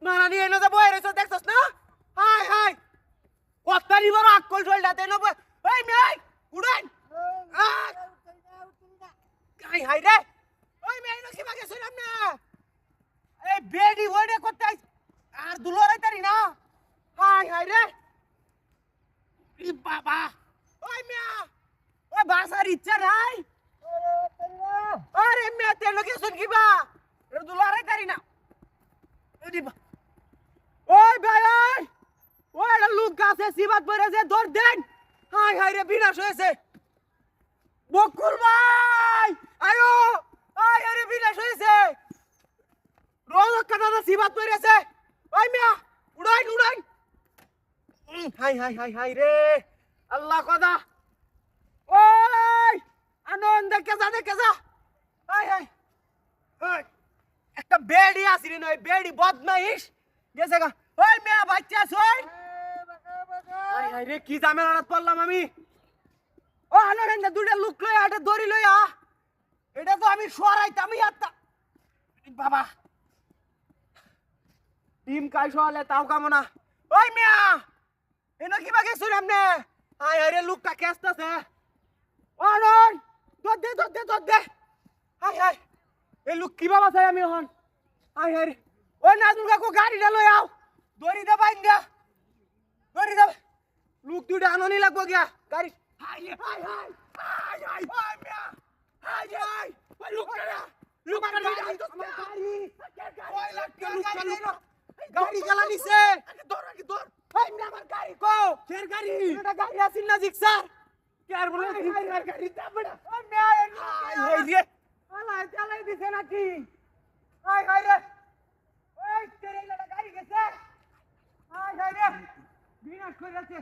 মারা নিয়ে এনে যে বয়ে রয়েছে দেখছস না? হাই হাই কত নিবার আকল চলটাতে না এই মেয়ে উড়েন হাই হাই রে ওই মেয়ে নাকি বাগে শুনলাম না এই বেডি ওইটা করতে আর দুলোরাই তারি না হাই হাই রে ই বাবা ওই মেয়া ওই বাসার ইচ্ছা নাই আরে মেয়ে তে লোকে শুন কিবা এর দুলোরাই তারি না ওই ভাই ওই একটা লোক গাছে সিবাত পড়েছে দৌড় দেন হাই হাই রে বিনাশ হয়েছে বকুল ভাই আয়ো আয় আরে বিনাশ হয়েছে রোজক কাটা সিবাত পড়েছে ওই মিয়া উড়াই উড়াই হাই হাই হাই হাই রে আল্লাহ কথা ওই আনন্দ দেখে যা হাই হাই হাই একটা বেড়ি আসিনি নয় বেড়ি বদমাইশ গেছে গা ওই মেয়া বাচ্চা সই হাই হাই রে কি ঝামেলাত পড়লাম আমি ও আনন্দ দুইটা লুক লই আটা দড়ি লই এটা তো আমি সরাইতামই আত্তা বাবা টিম কাই সলে তাও কামনা ওই মিয়া এনো কি বাগে শুনাম নে হাই হাই রে লুকটা কেসতাছে অনন দর দে হাই হাই এই লুক কি বাবা চাই আমি হন হাই হাই রে ওই নাজুল কাকু গাড়িটা লই আও দড়ি দে বাইন দে দড়ি দে লুক দুইটা আননি লাগবো গিয়া গাড়ি হাই হাই হাই হাই হাই হাই মিয়া হাই হাই ওই লুক কারা গাড়ি ওই লাগা গাড়ি গালা নিছে দৌড় এই মিয়া আমার গাড়ি কো কের গাড়ি এটা গাড়ি আসিন না জিক্সার কেয়ার বলে গাড়ি তাবড়া ওই মিয়া এই রে আলাই চালাই দিছে নাকি হাই হাই রে ওই তেরে লাগা গাড়ি গেছে হাই হাই রে বিনাশ কইরাছে